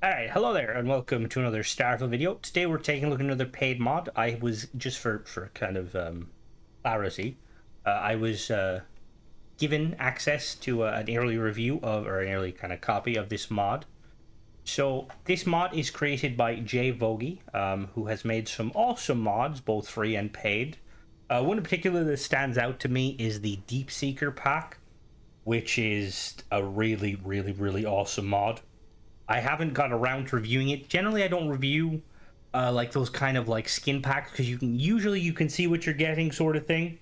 Alright, hello there, and welcome to another Starfield video. Today we're taking a look at another paid mod. I was, just for kind of clarity, I was given access to an early review of, or an early kind of copy of this mod. So this mod is created by Jay Vogie, who has made some awesome mods, both free and paid. One in particular that stands out to me is the Deep Seeker pack, which is a really awesome mod. I haven't got around to reviewing it. Generally, I don't review like those kind of like skin packs because you can see what you're getting, sort of thing.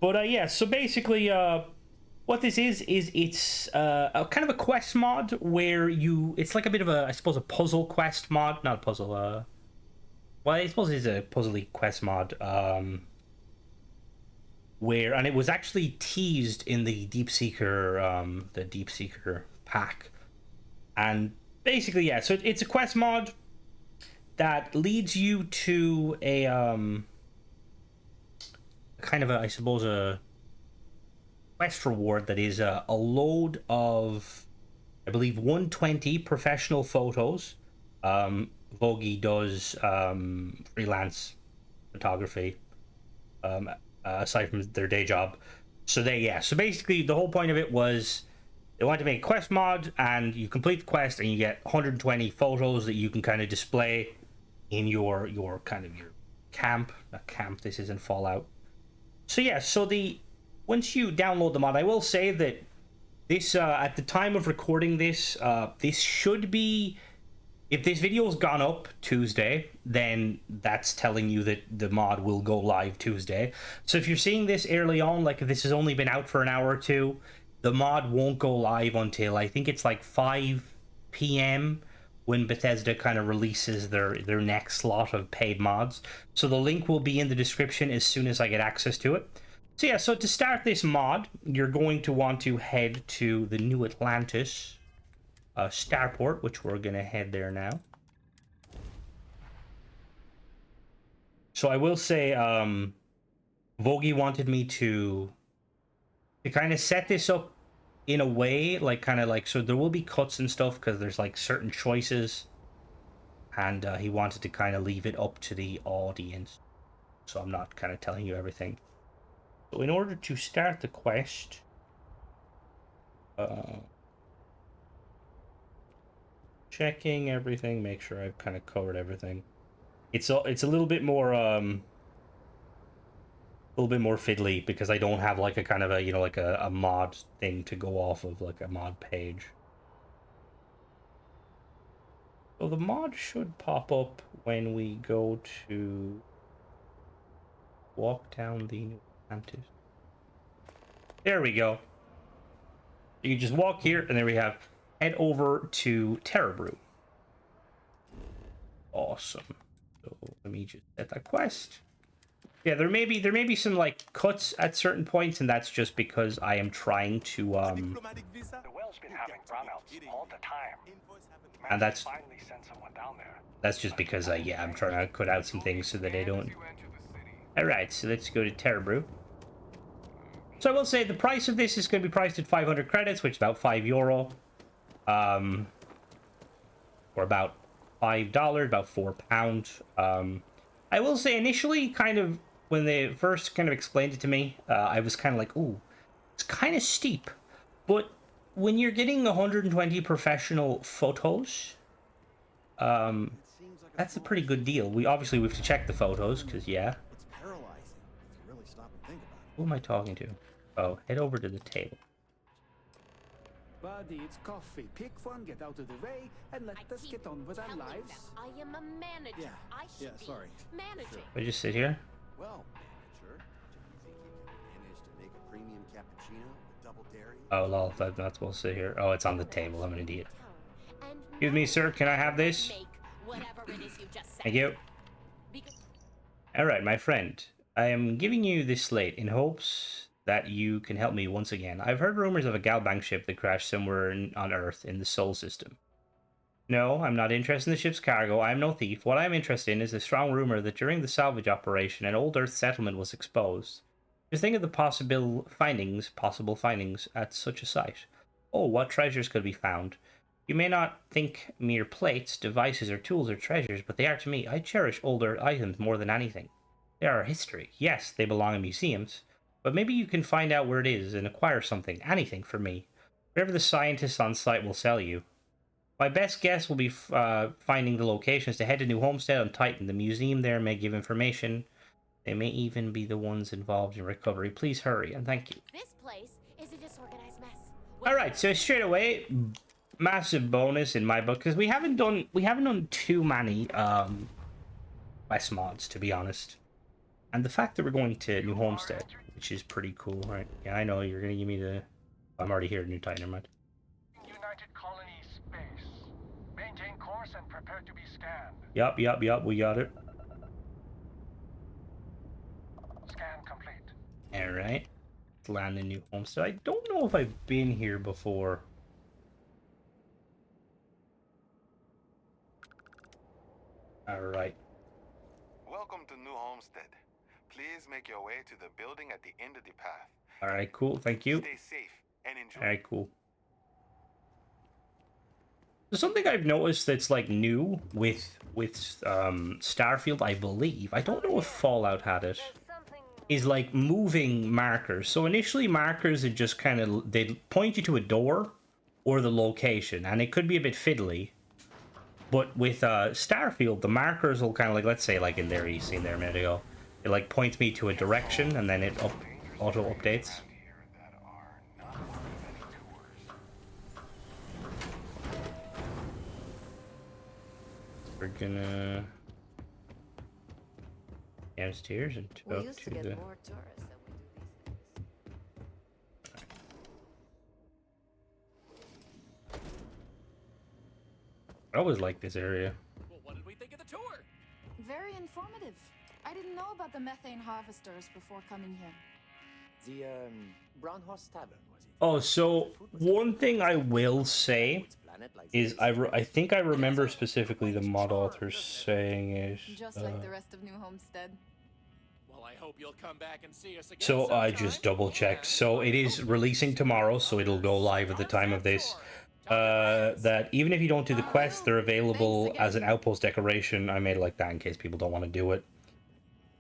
But yeah, so basically, what this is it's a kind of a quest mod where it's like a bit of a, I suppose, a puzzle quest mod, not a puzzle. Well, I suppose it's a puzzly quest mod. And it was actually teased in the Deep Seeker pack. And basically, yeah, so it's a quest mod that leads you to a kind of a, I suppose, a quest reward that is a load of, I believe, 120 professional photos. Vogie does freelance photography aside from their day job. So basically the whole point of it was they wanted to make a quest mod, and you complete the quest and you get 120 photos that you can kind of display in your kind of your camp. Not camp, this isn't Fallout. So yeah, once you download the mod, I will say that this at the time of recording this, this should be, if this video's gone up Tuesday, then that's telling you that the mod will go live Tuesday. So if you're seeing this early on, like if this has only been out for an hour or two, the mod won't go live until I think it's like 5 p.m. when Bethesda kind of releases their next slot of paid mods. So the link will be in the description as soon as I get access to it. So yeah, so to start this mod, you're going to want to head to the New Atlantis starport, which we're going to head there now. So I will say, Vogie wanted me to kind of set this up in a way, like kind of like, so there will be cuts and stuff because there's like certain choices, and he wanted to kind of leave it up to the audience, so I'm not kind of telling you everything. So in order to start the quest, checking everything, make sure I've kind of covered everything. It's a little bit more fiddly because I don't have like a kind of a, like a mod thing to go off of, like a mod page. So the mod should pop up when we go to walk down the New Atlantis. There we go. You can just walk here, and there we have head over to Terrabrew. Awesome. So let me just set that quest. Yeah, there may be some like cuts at certain points, and that's just because I am trying to The well's been having brownouts all the time. and that's Finally sent someone down there. just because yeah, I'm trying to cut out some things so that I don't. All right, so let's go to Terrabrew. So I will say the price of this is going to be priced at 500 credits, which is about €5, or about $5, about £4. I will say initially, kind of when they first kind of explained it to me, I was kind of like, ooh, it's kind of steep. But when you're getting 120 professional photos, that's a pretty good deal. We have to check the photos because yeah. It's paralyzing if you really stop and think about it. Who am I talking to? Oh, head over to the table. Buddy, it's coffee. Pick one, get out of the way, and let us get on with our lives. I am a manager. Yeah, I should be sorry. managing. I just sit here. Well, manager, do you think you can manage to make a premium cappuccino with double dairy? Oh, lol, I'm not supposed to sit here. Oh, it's on the table. I'm an idiot. And Excuse me, sir. Can I have this? make whatever it is you just said. Thank you. Because Alright, my friend. I am giving you this slate in hopes that you can help me once again. I've heard rumors of a Galbank ship that crashed somewhere on Earth in the Sol system. No, I'm not interested in the ship's cargo. I am no thief. What I'm interested in is a strong rumor that during the salvage operation, an old Earth settlement was exposed. Just think of the possible findings at such a site. Oh, what treasures could be found? You may not think mere plates, devices, or tools are treasures, but they are to me. I cherish older items more than anything. They are our history. Yes, they belong in museums, but maybe you can find out where it is and acquire something, anything for me. Whatever the scientists on site will sell you. My best guess will be finding the locations to head to New Homestead on Titan. The museum there may give information. They may even be the ones involved in recovery. Please hurry, and thank you. This place is a disorganized mess. Alright, so straight away, massive bonus in my book, because we haven't done too many quest mods, to be honest. And the fact that we're going to New Homestead, which is pretty cool, right? Yeah, I know, you're gonna give me the... I'm already here, New Titan, never mind. United Colony space. Maintain course and prepare to be scanned. Yup, we got it. Scan complete. Alright. Let's land in New Homestead. I don't know if I've been here before. Alright. Welcome to New Homestead. Please make your way to the building at the end of the path. Alright, cool, thank you. Stay safe and enjoy. Alright, cool. There's something I've noticed that's like new with Starfield, I believe. I don't know if Fallout had it. Is like moving markers. So initially markers would just kind of, they'd point you to a door or the location, and it could be a bit fiddly. But with Starfield, the markers will kind of like, let's say like in there, you seen there a minute ago, it like points me to a direction and then it auto updates. We're gonna downstairs and We talk used to to get the... more tourists than we do these days. I always like this area. Well, what did we think of the tour? Very informative. I didn't know about the methane harvesters before coming here. The Brown Horse Tavern, was it? Oh, so one thing I will say is I think I remember specifically the mod author saying it. Just like the rest of New Homestead. Well, I hope you'll come back and see us again. So I sometime. just double checked. So it is releasing tomorrow, so it'll go live at the time of this. That even if you don't do the quest, they're available as an outpost decoration. I made it like that in case people don't want to do it.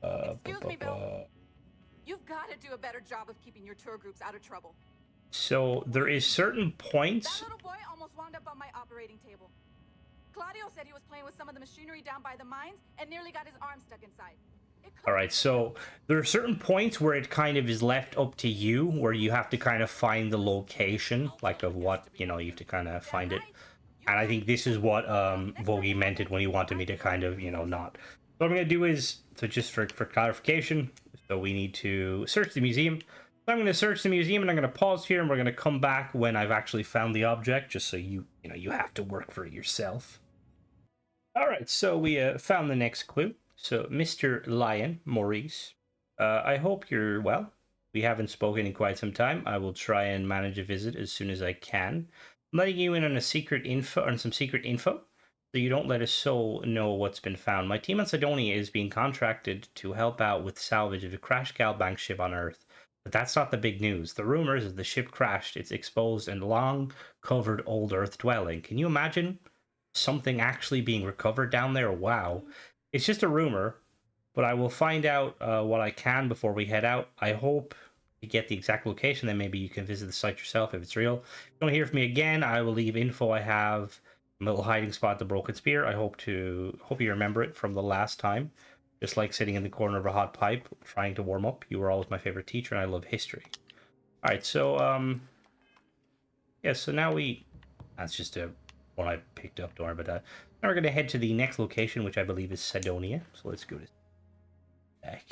Excuse me, Bill. You've got to do a better job of keeping your tour groups out of trouble. So there is certain points. That little boy almost wound up on my operating table. Claudio said he was playing with some of the machinery down by the mines and nearly got his arm stuck inside. All right, so there are certain points where it kind of is left up to you, where you have to kind of find the location, like of what, you know, you have to kind of find it. And I think this is what Vogie meant it when he wanted me to kind of, you know, not. So what I'm going to do is, so just for clarification, so we need to search the museum. So I'm going to search the museum and I'm going to pause here and we're going to come back when I've actually found the object, just so you know, you have to work for it yourself. All right, so we found the next clue. So, Mr. Lion, Maurice, I hope you're well. We haven't spoken in quite some time. I will try and manage a visit as soon as I can. I'm letting you in on some secret info, so you don't let a soul know what's been found. My team on Sidonia is being contracted to help out with salvage of a crashed Galbank ship on Earth. But that's not the big news. The rumors is the ship crashed. It's exposed and long-covered old Earth dwelling. Can you imagine something actually being recovered down there? Wow. It's just a rumor, but I will find out what I can before we head out. I hope you get the exact location, then maybe you can visit the site yourself if it's real. If you don't hear from me again, I will leave info I have. A little hiding spot, the Broken Spear. I hope you remember it from the last time. Just like sitting in the corner of a hot pipe, trying to warm up. You were always my favorite teacher, and I love history. All right, so yeah. So now that's just one I picked up. Don't worry about that. Now we're going to head to the next location, which I believe is Sidonia. So let's go to back.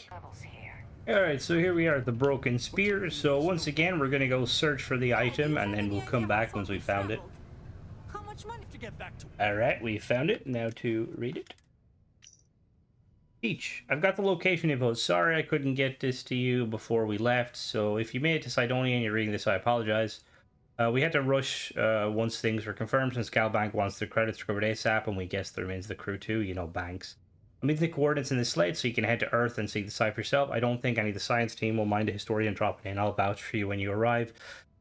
Alright, so here we are at the Broken Spear. So once again, we're going to go search for the item, and then we'll come back once we found it. How much money to get back to? Alright, we found it. Now to read it. Peach, I've got the location info. Sorry I couldn't get this to you before we left. So if you made it to Sidonia and you're reading this, I apologize. We had to rush once things were confirmed, since Galbank wants the credits recovered ASAP, and we guess there remains the crew too, you know, Banks. I'm leaving the coordinates in the slate so you can head to Earth and see the site for yourself. I don't think any of the science team will mind a historian dropping in. I'll vouch for you when you arrive.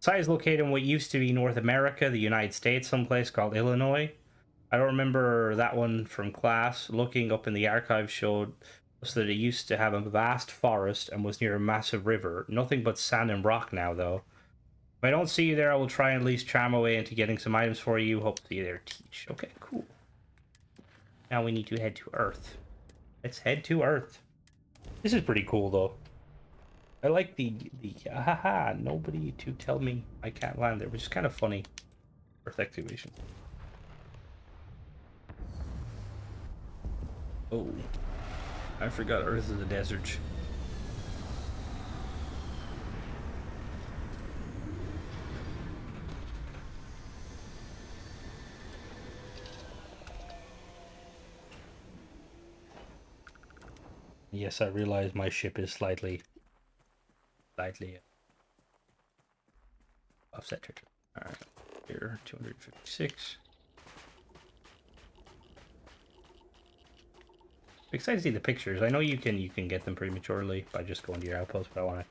Site is located in what used to be North America, the United States, someplace called Illinois. I don't remember that one from class. Looking up in the archives showed us that it used to have a vast forest and was near a massive river. Nothing but sand and rock now, though. If I don't see you there, I will try and at least charm my way into getting some items for you. Hope to see you there, Teach. Okay, cool. Now we need to head to Earth. Let's head to Earth. This is pretty cool, though. I like the haha, nobody to tell me I can't land there, which is kind of funny. Earth excavation. Oh, I forgot Earth is a desert. Yes, I realize my ship is slightly offset. All right, here 256. Excited to see the pictures. I know you can get them prematurely by just going to your outpost, but I want to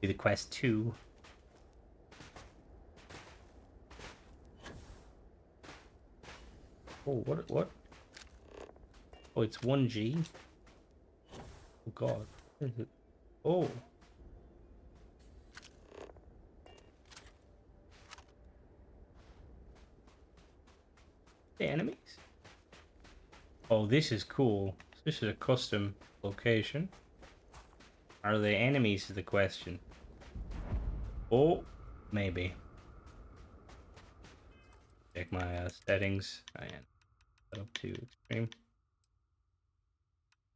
do the quest 2. Oh, what? Oh, it's 1G. Oh God, what is it? Oh. The enemies? Oh, this is cool. This is a custom location. Are they enemies is the question. Oh, maybe. Check my settings. I am set up to extreme.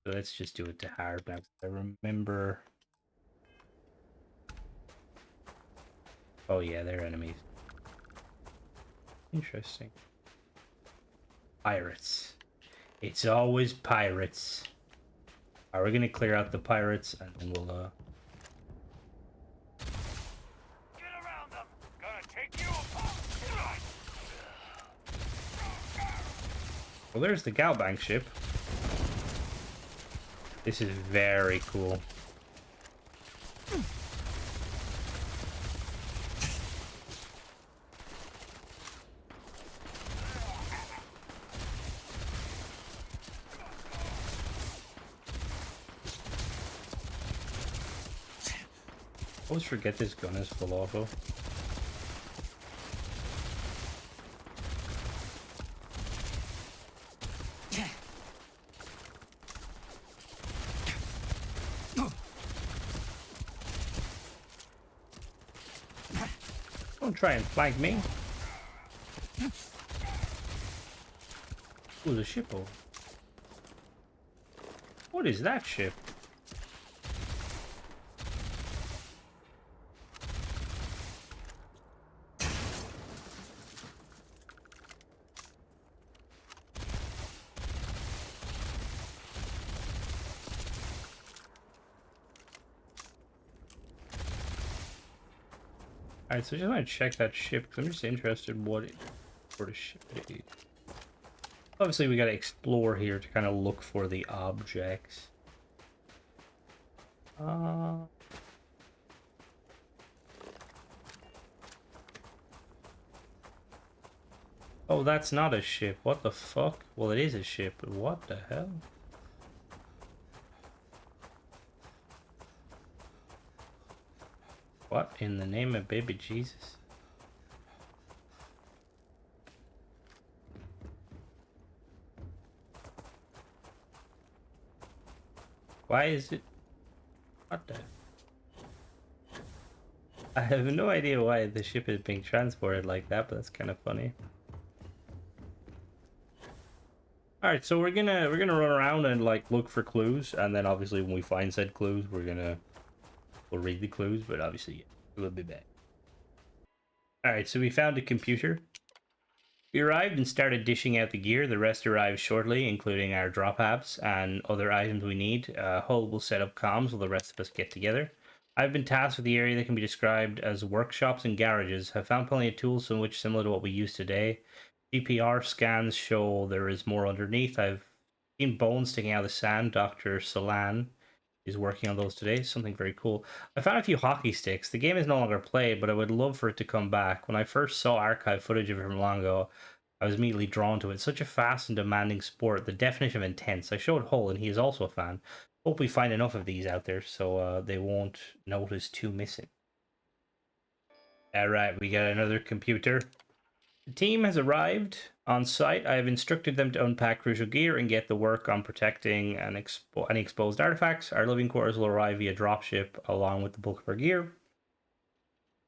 So let's just do it to hard now. I remember. Oh yeah, they're enemies. Interesting. Pirates. It's always pirates. Alright, we're gonna clear out the pirates and then we'll Get around them! Gonna take you apart! Well, there's the Galbank ship. This is very cool. I always forget this gun is full auto. Don't try and flank me. Ooh, the ship over. What is that ship? Alright, so I just want to check that ship because I'm just interested what sort of ship it is. Obviously, we got to explore here to kind of look for the objects. Oh, that's not a ship. What the fuck? Well, it is a ship, but what the hell? What in the name of baby Jesus? Why is it? What the? I have no idea why the ship is being transported like that, but that's kind of funny. All right, so we're gonna run around and like look for clues, and then obviously when we find said clues, we'll read the clues, but obviously yeah, we'll be back. All right, so we found a computer. We arrived and started dishing out the gear. The rest arrived shortly, including our drop apps and other items we need. Hull will set up comms while the rest of us get together. I've been tasked with the area that can be described as workshops and garages. Have found plenty of tools, some of which similar to what we use today. GPR scans show there is more underneath. I've seen bones sticking out of the sand. Dr. Salan is working on those today. Something very cool. I found a few hockey sticks. The game is no longer played, but I would love for it to come back. When I first saw archive footage of it from long ago, I was immediately drawn to it. Such a fast and demanding sport. The definition of intense. I showed Hull, and he is also a fan. Hope we find enough of these out there so they won't notice two missing. All right, we got another computer. The team has arrived on site. I have instructed them to unpack crucial gear and get the work on protecting any exposed artifacts. Our living quarters will arrive via dropship along with the bulk of our gear.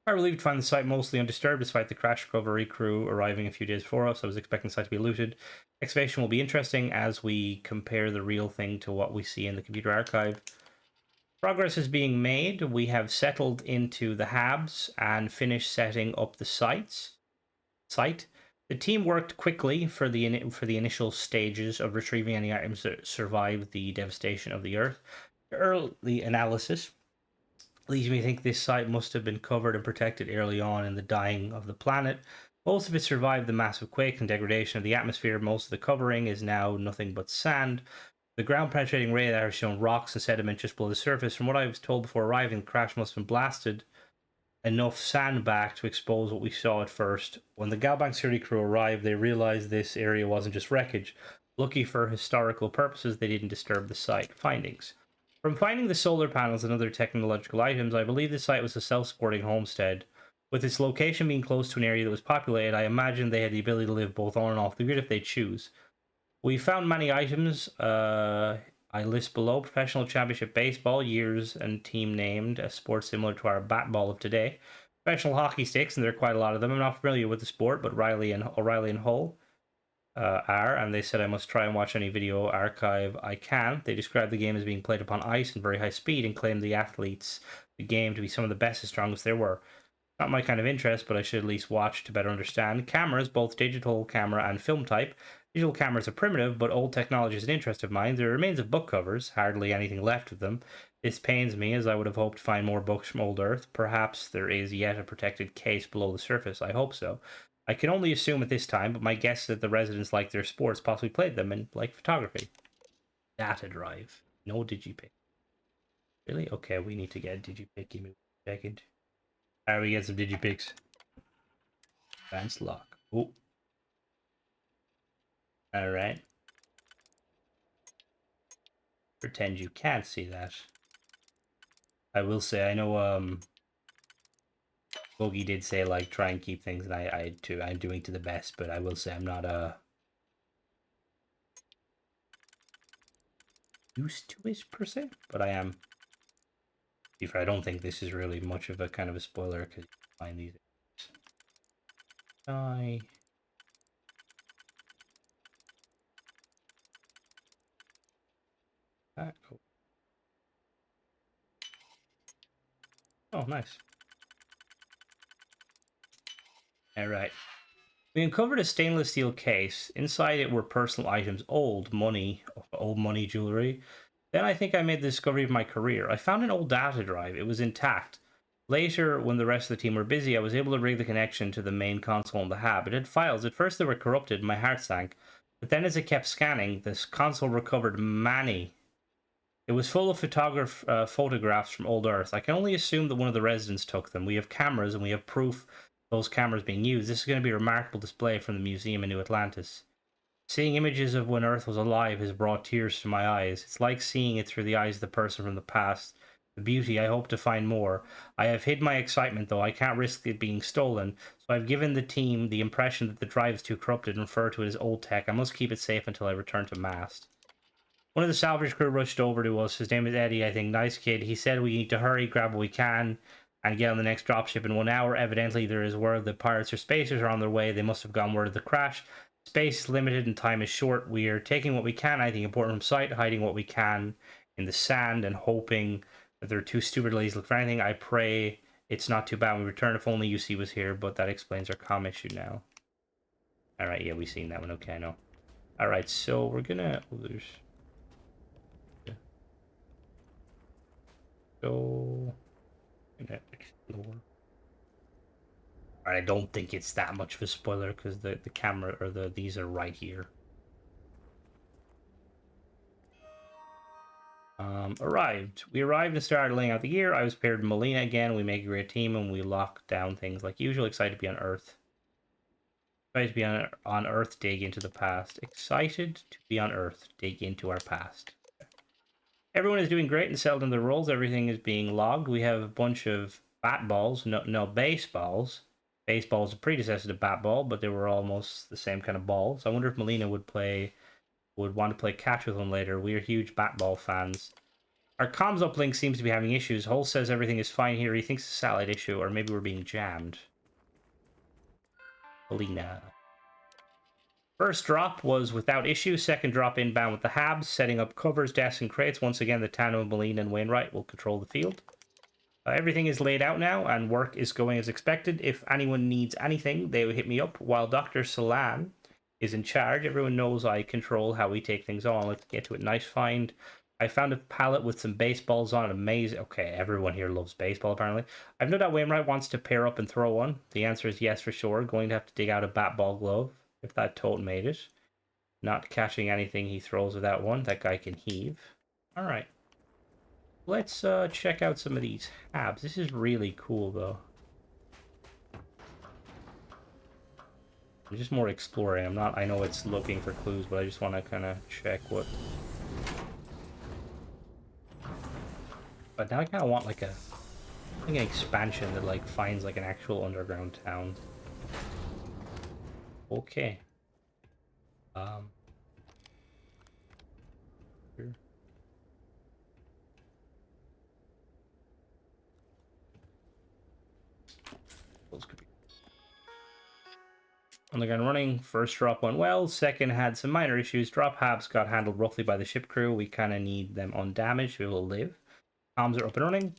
I'm relieved to find the site mostly undisturbed despite the crash recovery crew arriving a few days before us. I was expecting the site to be looted. Excavation will be interesting as we compare the real thing to what we see in the computer archive. Progress is being made. We have settled into the habs and finished setting up the site. The team worked quickly for the initial stages of retrieving any items that survived the devastation of the Earth. Early analysis leads me to think this site must have been covered and protected early on in the dying of the planet. Most of it survived the massive quake and degradation of the atmosphere. Most of the covering is now nothing but sand. The ground-penetrating radar has shown rocks and sediment just below the surface. From what I was told before arriving, the crash must have been blasted enough sand back to expose what we saw at first. When the Galbank security crew arrived, they realized this area wasn't just wreckage. Lucky for historical purposes, they didn't disturb the site. Findings. From finding the solar panels and other technological items, I believe the site was a self-supporting homestead. With its location being close to an area that was populated, I imagine they had the ability to live both on and off the grid if they choose. We found many items. I list below: professional championship baseball, years and team named, a sport similar to our bat ball of today. Professional hockey sticks, and there are quite a lot of them. I'm not familiar with the sport, but O'Reilly and Hull are, and they said I must try and watch any video archive I can. They described the game as being played upon ice and very high speed, and claimed the athletes the game to be some of the best and strongest there were. Not my kind of interest, but I should at least watch to better understand. Cameras, both digital camera and film type. Digital cameras are primitive, but old technology is an interest of mine. There remains of book covers, hardly anything left of them. This pains me, as I would have hoped to find more books from old Earth. Perhaps there is yet a protected case below the surface. I hope so. I can only assume at this time, but my guess is that the residents like their sports, possibly played them, and like photography. Data drive. No digipic. Really? Okay, we need to get a digipic. Give me a second. Alright, we get some digipics. Advanced lock. Oh. Alright. Pretend you can't see that. I will say, I know, Bogey did say, like, try and keep things, and I'm doing to the best, but I will say I'm not, used to it, per se, but I am. I don't think this is really much of a kind of a spoiler, because you find these. Die. Cool. Oh, nice. Alright. We uncovered a stainless steel case. Inside it were personal items, old money jewelry. Then I think I made the discovery of my career. I found an old data drive. It was intact. Later, when the rest of the team were busy, I was able to rig the connection to the main console in the hab. It had files. At first they were corrupted and my heart sank. But then as it kept scanning, this console recovered many. It was full of photographs from old Earth. I can only assume that one of the residents took them. We have cameras and we have proof those cameras being used. This is going to be a remarkable display from the museum in New Atlantis. Seeing images of when Earth was alive has brought tears to my eyes. It's like seeing it through the eyes of the person from the past. The beauty, I hope to find more. I have hid my excitement, though. I can't risk it being stolen, so I've given the team the impression that the drive is too corrupted and refer to it as old tech. I must keep it safe until I return to Mast. One of the salvage crew rushed over to us. His name is Eddie, I think. Nice kid. He said we need to hurry, grab what we can, and get on the next dropship in 1 hour. Evidently, there is word that pirates or spacers are on their way. They must have gone word of the crash. Space is limited and time is short. We are taking what we can, I think, important from sight, hiding what we can in the sand, and hoping that they're too stupid ladies to look for anything. I pray it's not too bad when we return. If only UC was here, but that explains our comm issue now. Alright, yeah, we've seen that one. Okay, I know. Alright, so we're gonna... Go and explore. I don't think it's that much of a spoiler because the camera or these are right here. Arrived. We arrived and started laying out the gear. I was paired with Melina again. We make a great team and we lock down things like usual. Excited to be on Earth. Excited to be on Earth, dig into the past. Excited to be on Earth, dig into our past. Everyone is doing great and settled in their roles. Everything is being logged. We have a bunch of bat balls, no baseballs. Baseball is a predecessor to bat ball, but they were almost the same kind of balls. I wonder if Melina would want to play catch with them later. We are huge bat ball fans. Our comms uplink seems to be having issues. Hole says everything is fine here. He thinks it's a satellite issue, or maybe we're being jammed. Melina. First drop was without issue. Second drop inbound with the Habs, setting up covers, desks, and crates. Once again, the tandem of Molina and Wainwright will control the field. Everything is laid out now, and work is going as expected. If anyone needs anything, they will hit me up. While Dr. Salan is in charge, everyone knows I control how we take things on. Let's get to it. Nice find. I found a pallet with some baseballs on it. Amazing. Okay, everyone here loves baseball, apparently. I've no doubt Wainwright wants to pair up and throw one. The answer is yes for sure. Going to have to dig out a bat ball glove if that tote made it. Not catching anything he throws without one. That guy can heave. All right. Let's check out some of these habs. This is really cool, though. I'm just more exploring. I'm not... I know it's looking for clues, but I just want to kind of check what... But now I kind of want, like, an expansion that, like, finds, like, an actual underground town. Okay. Here. Those could be... Underground running. First drop went well. Second had some minor issues. Drop habs got handled roughly by the ship crew. We kind of need them undamaged to be able to live. Comms are up and running.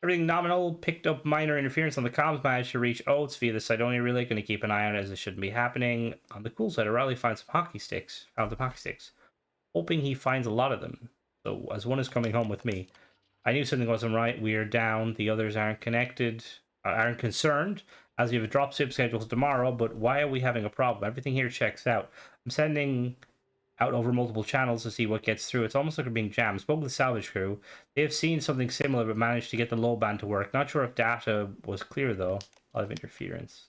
Everything nominal. Picked up minor interference on the comms. Managed to reach Oates via the Sidonia relay. Going to keep an eye on it as it shouldn't be happening. On the cool side, O'Reilly finds some hockey sticks. Found some hockey sticks. Hoping he finds a lot of them. So as one is coming home with me, I knew something wasn't right. We are down. The others aren't connected. Aren't concerned. As we have a drop ship scheduled tomorrow, but why are we having a problem? Everything here checks out. I'm sending out over multiple channels to see what gets through. It's almost like we're being jammed. Spoke with the salvage crew. They have seen something similar, but managed to get the low band to work. Not sure if data was clear, though. A lot of interference.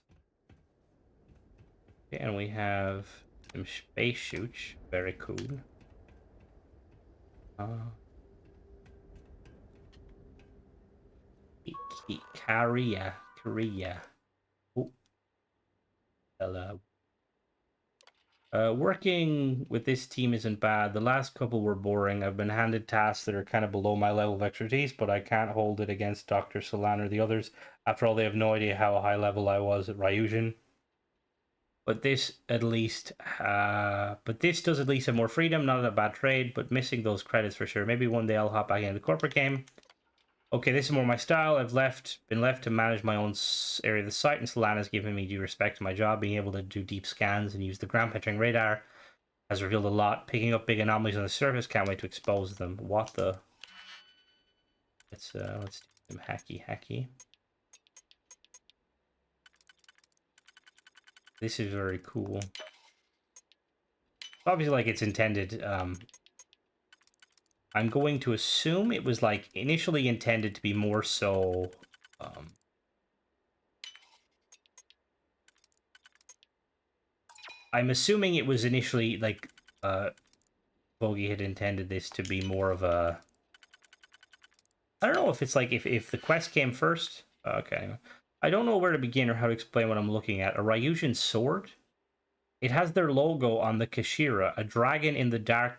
Okay, and we have some space shoots. Very cool. Korea. Oh. Hello. Working with this team isn't bad. The last couple were boring. I've been handed tasks that are kind of below my level of expertise, but I can't hold it against Dr. Solan or the others. After all, they have no idea how high level I was at Ryujin. But this at least, this does at least have more freedom. Not a bad trade, but missing those credits for sure. Maybe one day I'll hop back into the corporate game. Okay, this is more my style. I've been left to manage my own area of the site, and Solana's given me due respect to my job. Being able to do deep scans and use the ground penetrating radar has revealed a lot. Picking up big anomalies on the surface, can't wait to expose them. What the? Let's do some hacky. This is very cool. Obviously, like it's intended. I'm going to assume it was like initially intended to be more so I'm assuming it was initially like Bogey had intended this to be more of a I don't know if it's like if the quest came first. Okay. I don't know where to begin or how to explain what I'm looking at. A Ryujin sword? It has their logo on the Kashira, a dragon in the dark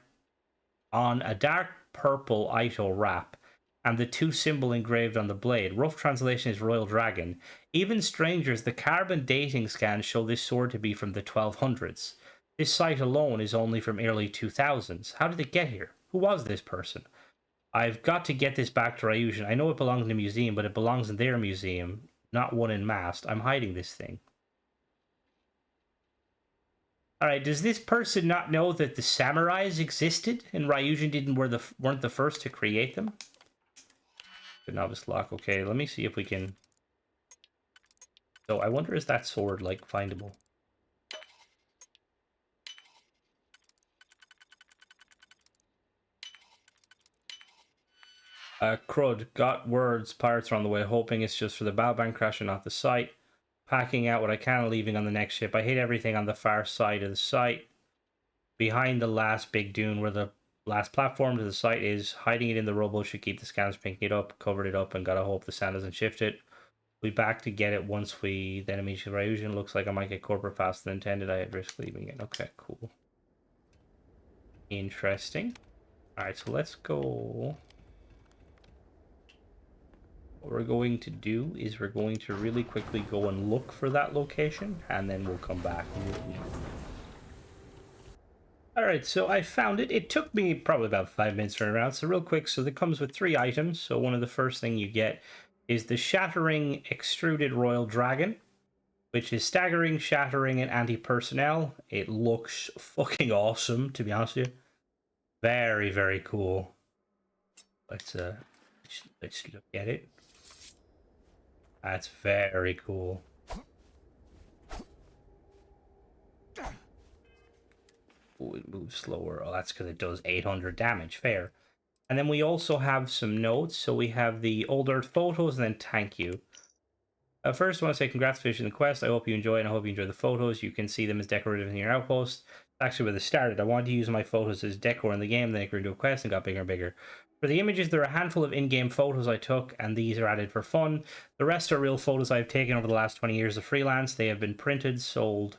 on a dark purple Ito wrap, and the two symbol engraved on the blade. Rough translation is Royal Dragon. Even strangers, the carbon dating scans show this sword to be from the 1200s. This site alone is only from early 2000s. How did it get here? Who was this person? I've got to get this back to Ryujin. I know it belongs in a museum, but it belongs in their museum, not one in Mast. I'm hiding this thing. Alright, does this person not know that the samurais existed and Ryujin weren't the first to create them? The novice lock. Okay, let me see if we can... So I wonder, is that sword, like, findable? Crud, got words, pirates are on the way, hoping it's just for the Balban crashing off the site. Packing out what I can, leaving on the next ship. I hit everything on the far side of the site. Behind the last big dune where the last platform to the site is, hiding it in the rubble should keep the scanners picking it up, covered it up, and gotta hope the sand doesn't shift it. We'll be back to get it once we then immediately Ryujan. Looks like I might get corporate faster than intended. I had risk leaving it. Okay, cool. Interesting. Alright, so let's go. What we're going to do is we're going to really quickly go and look for that location, and then we'll come back and we'll leave. Alright, so I found it. It took me probably about 5 minutes to run around, so real quick. So it comes with 3 items. So one of the first thing you get is the Shattering Extruded Royal Dragon, which is staggering, shattering, and anti-personnel. It looks fucking awesome, to be honest with you. Very, very cool. Let's look at it. That's very cool. Oh, it moves slower. Oh, that's because it does 800 damage. Fair. And then we also have some notes. So we have the old Earth photos and then thank you. First, I want to say congrats for finishing the quest. I hope you enjoy it and I hope you enjoy the photos. You can see them as decorative in your outpost. That's actually where they started. I wanted to use my photos as decor in the game, then it grew into a quest and got bigger and bigger. For the images, there are a handful of in-game photos I took, and these are added for fun. The rest are real photos I've taken over the last 20 years of freelance. They have been printed, sold,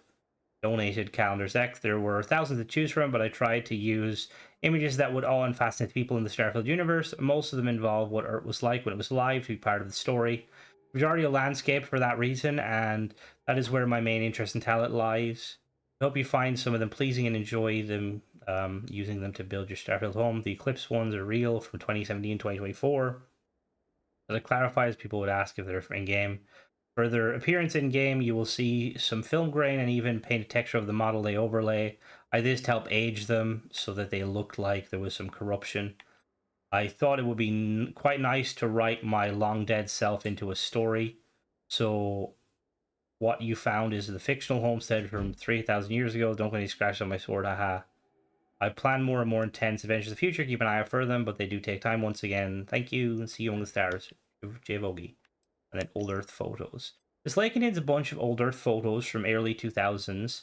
donated, calendars X. There were thousands to choose from, but I tried to use images that would awe and fascinate people in the Starfield universe. Most of them involve what Earth was like when it was live to be part of the story. Majority of landscape for that reason, and that is where my main interest and talent lies. I hope you find some of them pleasing and enjoy them, using them to build your Starfield home. The Eclipse ones are real from 2017, 2024. As it clarifies, people would ask if they're in-game. For their appearance in-game, you will see some film grain and even painted texture of the model they overlay. I did this to help age them so that they looked like there was some corruption. I thought it would be quite nice to write my long dead self into a story. So what you found is the fictional homestead from 3,000 years ago. Don't get any scratches on my sword, haha. I plan more and more intense adventures in the future. Keep an eye out for them, but they do take time. Once again, thank you and see you on the stars. J Vogie. And then old Earth photos. This lake contains a bunch of old Earth photos from early 2000s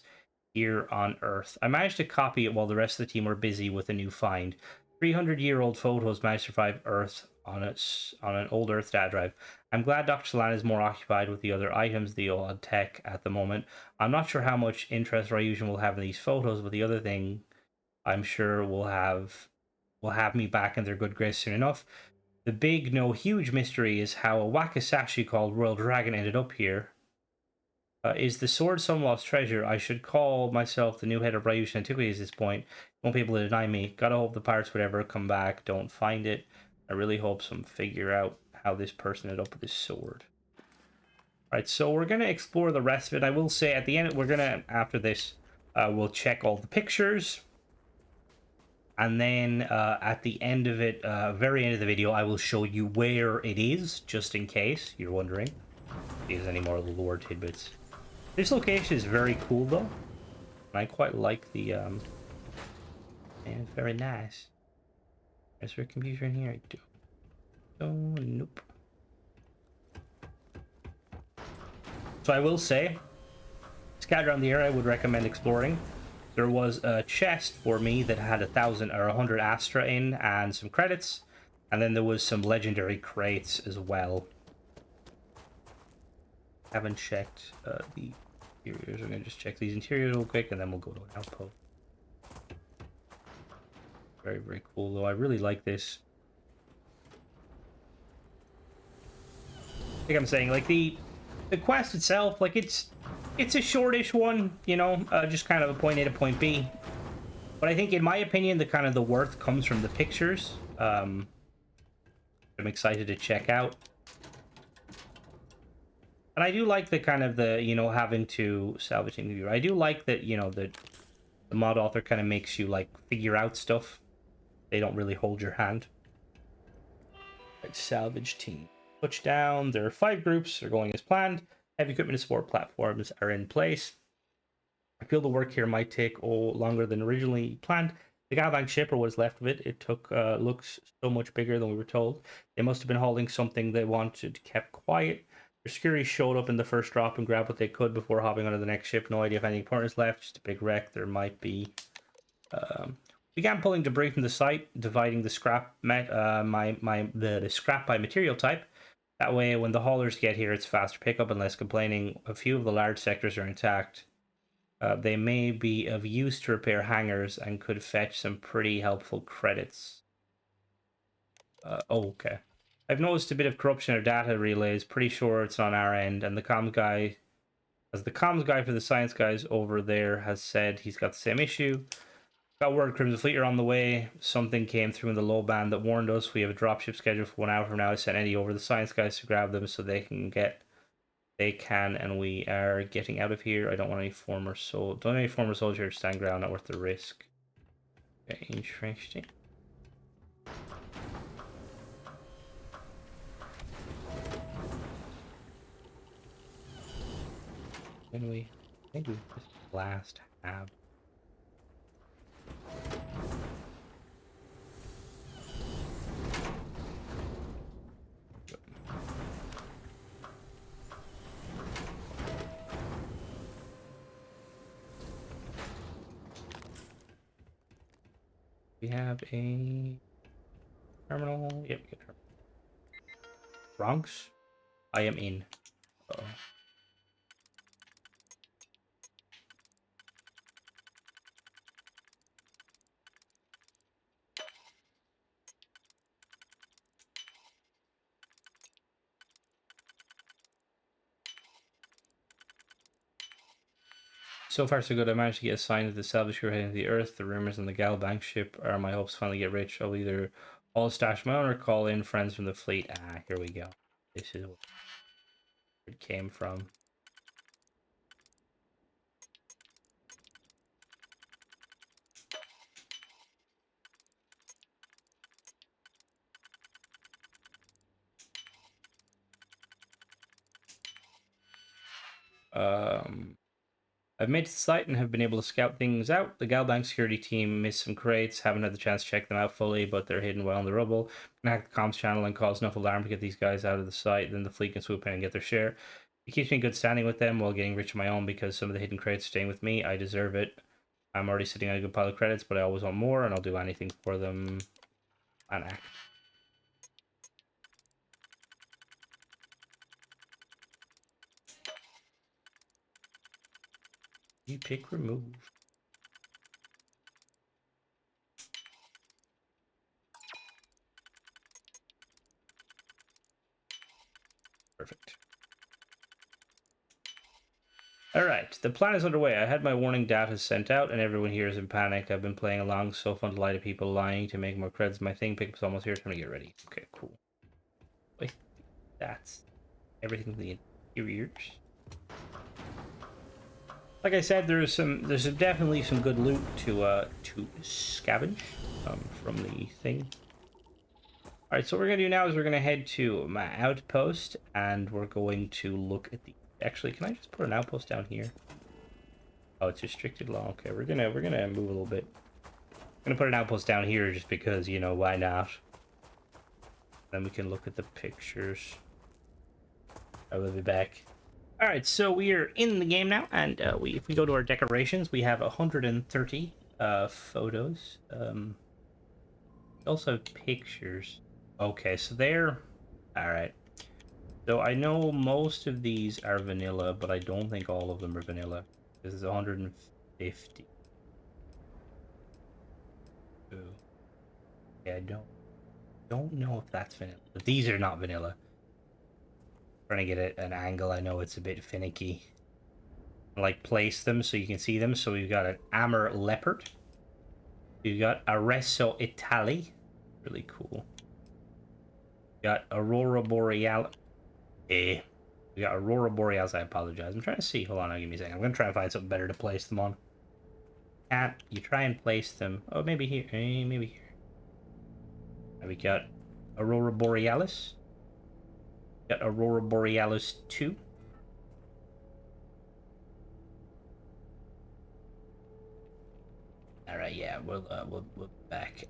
here on Earth. I managed to copy it while the rest of the team were busy with a new find. 300-year-old photos managed to survive Earth on an old Earth data drive. I'm glad Dr. Solana is more occupied with the other items, the odd tech at the moment. I'm not sure how much interest Ryujan will have in these photos, but the other thing I'm sure will have me back in their good grace soon enough. The big, no huge mystery is how a Wakasashi called Royal Dragon ended up here. Is the sword some lost treasure? I should call myself the new head of Ryujan Antiquities at this point. Won't be able to deny me. Gotta hope the pirates would ever come back. Don't find it. I really hope some figure out how this person ended up with this sword. Alright, so we're gonna explore the rest of it. I will say at the end, we're gonna, after this, we'll check all the pictures. And then at the end of it, very end of the video, I will show you where it is, just in case you're wondering if there's any more lore tidbits. This location is very cool, though. And I quite like the... and it's very nice. Is there a computer in here? I do. Oh, nope. So I will say, scattered around the area, I would recommend exploring. There was a chest for me that had 1,000 or 100 Astra in and some credits, and then there was some legendary crates as well. Haven't checked the interiors. I'm gonna just check these interiors real quick, and then we'll go to an outpost. Very, very cool, though. I really like this. Like I'm saying, like the quest itself, like it's a shortish one, you know, just kind of a point A to point B. But I think, in my opinion, the worth comes from the pictures. I'm excited to check out. And I do like the kind of the, you know, having to salvage the viewer. I do like that, you know, the mod author kind of makes you, like, figure out stuff. They don't really hold your hand. Right, salvage team. Touchdown. There are 5 groups. They're going as planned. Heavy equipment and support platforms are in place. I feel the work here might take longer than originally planned. The Galbank ship, or what's left of it, it took looks so much bigger than we were told. They must have been hauling something they wanted kept quiet. Their security showed up in the first drop and grabbed what they could before hopping onto the next ship. No idea if anything important is left. Just a big wreck. There might be. Began pulling debris from the site, dividing the scrap the scrap by material type. That way, when the haulers get here, it's faster pickup and less complaining. A few of the large sectors are intact. They may be of use to repair hangars and could fetch some pretty helpful credits. Okay. I've noticed a bit of corruption or data relays. Pretty sure it's on our end. And the comms guy, as the comms guy for the science guys over there has said, he's got the same issue. Got word Crimson Fleet are on the way. Something came through in the low band that warned us. We have a dropship scheduled for 1 hour from now. I sent Eddie over the science guys to grab them so they can, and we are getting out of here. I don't want any former soldier to stand ground, not worth the risk. Okay, interesting. When we think we just last have. We have a terminal. Yep, we got terminal. Bronx. I am in. Uh-oh. So far, so good. I managed to get a sign of the salvage crew heading to the Earth. The rumors on the Galbank ship are my hopes to finally get rich. I'll either all stash my own or call in friends from the fleet. Ah, here we go. This is where it came from. I've made it to the site and have been able to scout things out. The Galbank security team missed some crates, haven't had the chance to check them out fully, but they're hidden well in the rubble. Can hack the comms channel and cause enough alarm to get these guys out of the site, then the fleet can swoop in and get their share. It keeps me in good standing with them while getting rich on my own because some of the hidden crates are staying with me. I deserve it. I'm already sitting on a good pile of credits, but I always want more, and I'll do anything for them. And act. You pick remove. Perfect. Alright, the plan is underway. I had my warning data sent out and everyone here is in panic. I've been playing along, so fun to lie to people, lying to make more creds my thing. Pickup's almost here, time to get ready. Okay, cool. Wait, that's everything for the interiors. Like I said, there's definitely some good loot to scavenge from the thing. Alright, so what we're gonna do now is we're gonna head to my outpost and we're going to look at the. Actually, can I just put an outpost down here? Oh, it's restricted law. Okay, we're gonna move a little bit. I'm gonna put an outpost down here just because, you know, why not? Then we can look at the pictures. I will be back. All right, so we are in the game now, and if we go to our decorations, we have 130 photos. Also pictures. Okay, so they're all right. So I know most of these are vanilla, but I don't think all of them are vanilla. This is 150. Ooh. Yeah, I don't know if that's vanilla. But these are not vanilla. Trying to get an angle, I know it's a bit finicky. Like place them so you can see them. So we've got an Amber Leopard. We've got Arreso Itali. Really cool. We got Aurora Borealis. We got Aurora Borealis, I apologize. I'm trying to see. Hold on, give me a second. I'm going to try and find something better to place them on. Can't you try and place them? Oh, maybe here. Maybe here. And we got Aurora Borealis. Got Aurora Borealis 2. Alright, yeah. we'll be back.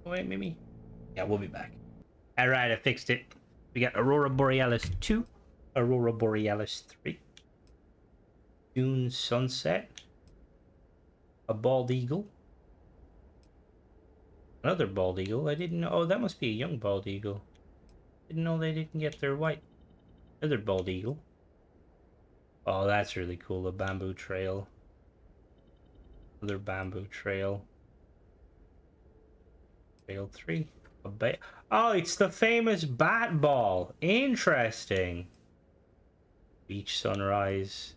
Oh, wait, maybe. Yeah, we'll be back. All right, I fixed it. We got Aurora Borealis 2, Aurora Borealis 3, Dune Sunset, a bald eagle, another bald eagle. I didn't know. Oh, that must be a young bald eagle. Didn't know they didn't get their white. Another bald eagle. Oh, that's really cool. A bamboo trail. Another bamboo trail. Trail 3. Oh, it's the famous bat ball. Interesting. Beach sunrise.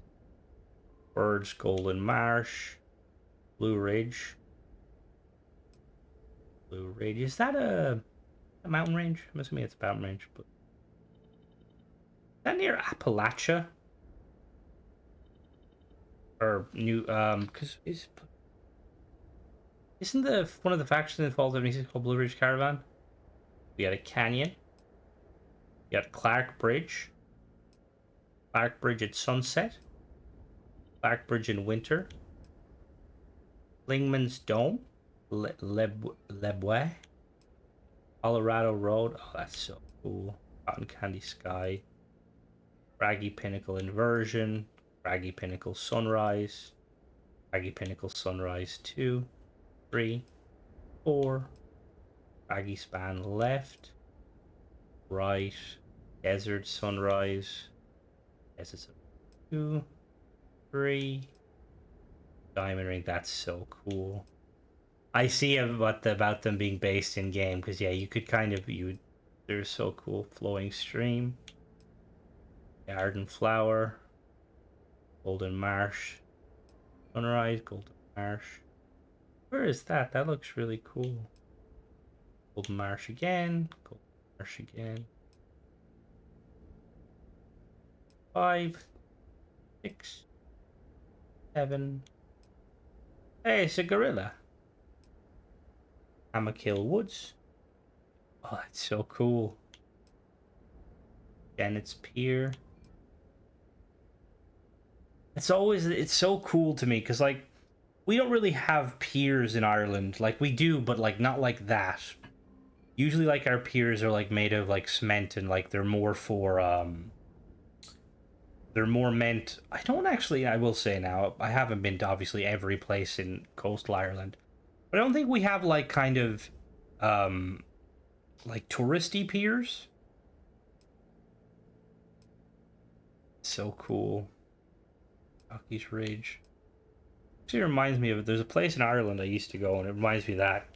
Birds, Golden Marsh. Blue Ridge. Blue Ridge. Is that a mountain range? I'm assuming it's a mountain range, but is that near Appalachia? Or new because isn't the one of the factions in Fall 76 called Blue Ridge Caravan? We got a canyon. We got Clark Bridge. Clark Bridge at sunset. Clark Bridge in winter. Lingman's Dome. Lebwe. Colorado Road. Oh, that's so cool. Cotton Candy Sky. Craggy Pinnacle Inversion. Craggy Pinnacle Sunrise. Craggy Pinnacle Sunrise 2, 3, 4. Craggy Span left. Right. Desert Sunrise. Desert Sunrise 2, 3. Diamond Ring. That's so cool. I see about them being based in game because yeah, you could kind of they're so cool. Flowing Stream. Garden Flower. Golden Marsh. Sunrise, Golden Marsh. Where is that? That looks really cool. Golden Marsh again. Golden Marsh again. 5, 6, 7. Hey, it's a gorilla. Amakill Woods. Oh, that's so cool. Janet's Pier. It's so cool to me because like we don't really have piers in Ireland. Like we do, but like not like that. Usually like our piers are like made of like cement and like they're more meant. I don't actually, I will say now, I haven't been to obviously every place in coastal Ireland. But I don't think we have like kind of like touristy piers. So cool. Rocky's Ridge. Actually reminds me of, there's a place in Ireland I used to go and it reminds me of that.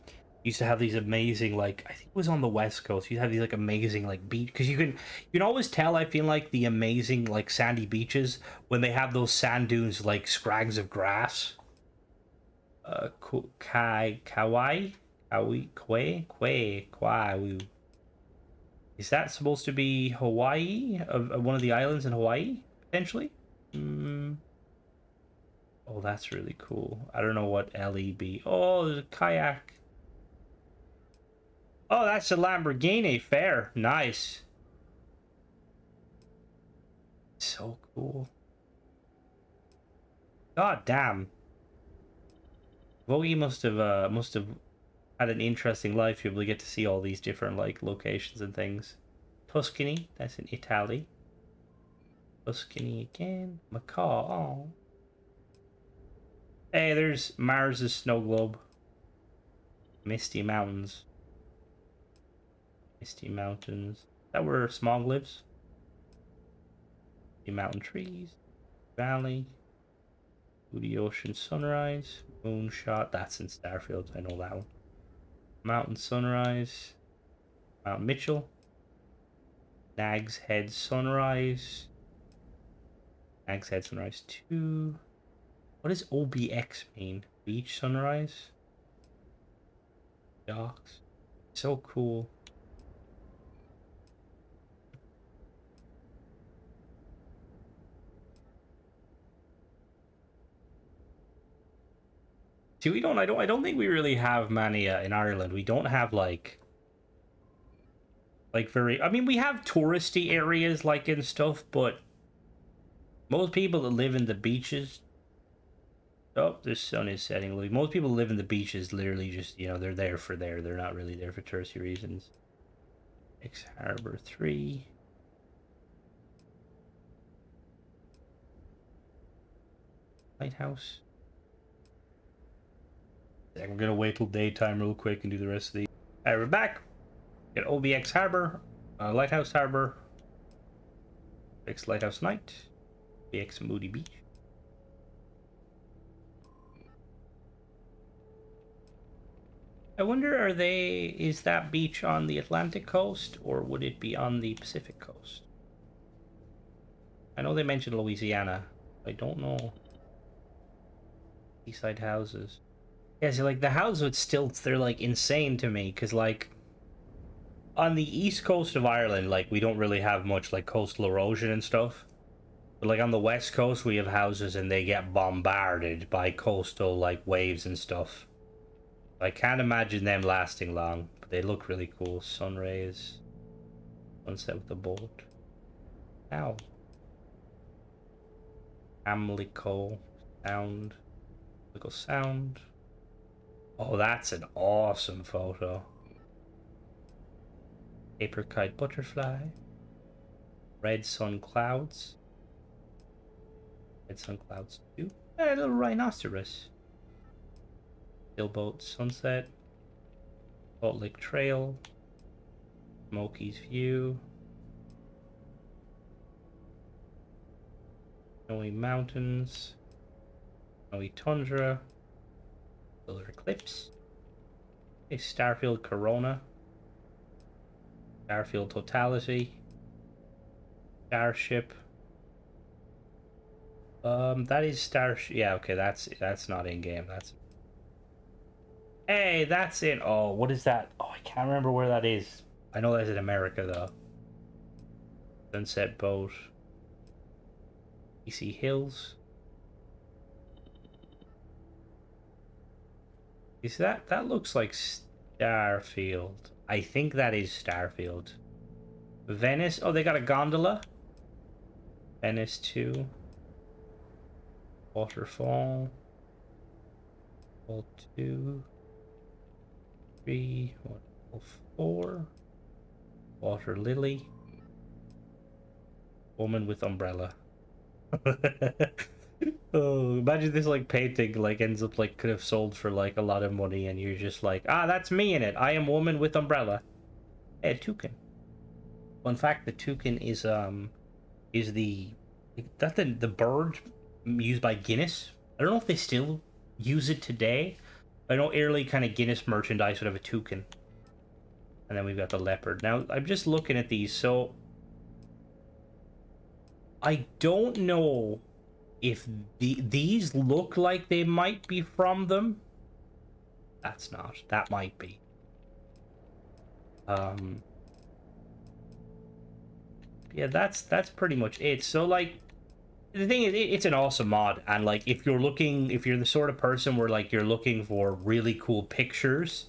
Used to have these amazing, like, I think it was on the west coast, you have these like amazing like beach, because you can always tell, I feel like, the amazing like sandy beaches when they have those sand dunes like scrags of grass. Kauai. Is that supposed to be Hawaii? Of one of the islands in Hawaii potentially? Oh, that's really cool. I don't know what LEB. Oh, there's a kayak. Oh, that's a Lamborghini. Fair. Nice. So cool. God damn. Vogie must have had an interesting life to be able to get to see all these different like locations and things. Tuscany, that's in Italy. Tuscany again. Macaw. Oh. Hey, there's Mars's snow globe. Misty Mountains. Misty Mountains. Is that where Smog lives? The mountain trees. Valley. Moody Ocean Sunrise. Moonshot. That's in Starfield. I know that one. Mountain Sunrise. Mount Mitchell. Nag's Head Sunrise. Nag's Head Sunrise 2. What does OBX mean? Beach Sunrise? Docks. So cool. See, I don't think we really have many in Ireland. We don't have like very, I mean, we have touristy areas like and stuff, but most people that live in the beaches Oh, the sun is setting. Like, most people live in the beaches, literally just, you know, they're there for there. They're not really there for touristy reasons. X Harbor 3. Lighthouse. Yeah, we're gonna wait till daytime real quick and do the rest of the. Alright, we're back. Got OBX Harbor, Lighthouse Harbor, X Lighthouse Night, BX Moody Beach. I wonder, is that beach on the Atlantic coast or would it be on the Pacific coast? I know they mentioned Louisiana. I don't know. Seaside houses. Yeah, see, like, the houses with stilts, they're, like, insane to me, because, like, on the east coast of Ireland, like, we don't really have much, like, coastal erosion and stuff. But, like, on the west coast, we have houses and they get bombarded by coastal, like, waves and stuff. I can't imagine them lasting long, but they look really cool. Sun rays. Sunset with the boat. Ow. Amlico sound. Little sound. Oh, that's an awesome photo. Apricot butterfly. Red sun clouds. Red sun clouds too. A little rhinoceros. Sailboat sunset. Salt Lake Trail. Smokies View. Snowy Mountains. Snowy Tundra. Solar Eclipse. A Starfield Corona. Starfield Totality. Starship. That is Starship. Yeah, okay, that's not in game. That's. Hey, that's it. Oh, what is that? Oh, I can't remember where that is. I know that's in America though. Sunset Boat. BC Hills. Is that looks like Starfield. I think that is Starfield. Venice. Oh, they got a gondola. Venice 2. Waterfall. Waterfall 2. 3. Waterfall 4. Water Lily. Woman with umbrella. Oh, imagine this like painting like ends up like could have sold for like a lot of money and you're just like, ah, that's me in it. I am woman with umbrella. Hey, a toucan. Well, in fact, the toucan is the bird used by Guinness. I don't know if they still use it today. I know early kind of Guinness merchandise would have a toucan. And then we've got the leopard. Now, I'm just looking at these, so I don't know if these look like they might be from them. That's not. That might be. Yeah, that's pretty much it. So, like, the thing is, it's an awesome mod, and like, if you're the sort of person where like you're looking for really cool pictures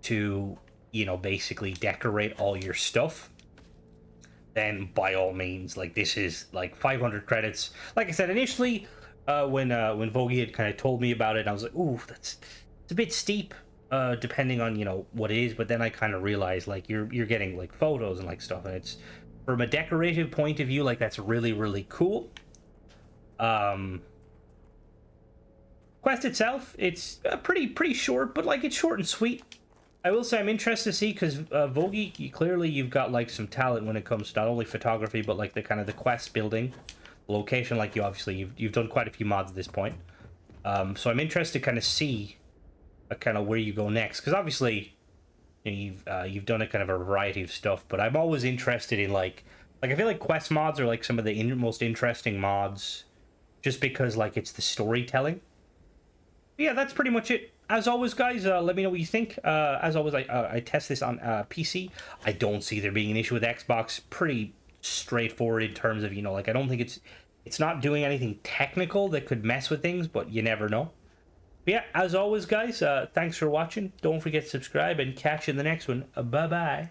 to, you know, basically decorate all your stuff, then by all means, like, this is like 500 credits. Like I said initially, when Vogie had kind of told me about it, I was like, ooh, it's a bit steep, depending on, you know, what it is. But then I kind of realized, like, you're getting like photos and like stuff, and it's from a decorative point of view, like, that's really, really cool. Quest itself, it's pretty short, but like, it's short and sweet. I will say I'm interested to see, because Vogie, you've got like some talent when it comes to not only photography but like the kind of the quest building, location. Like, you've done quite a few mods at this point, so I'm interested to kind of see kind of where you go next, because obviously, you know, you've done a kind of a variety of stuff. But I'm always interested in like I feel like quest mods are like some of the most interesting mods, just because like it's the storytelling. But yeah, that's pretty much it. As always, guys, let me know what you think. As always, I test this on PC. I don't see there being an issue with Xbox. Pretty straightforward in terms of, you know, like, I don't think it's not doing anything technical that could mess with things, but you never know. But yeah, as always, guys, thanks for watching. Don't forget to subscribe, and catch you in the next one. Bye-bye.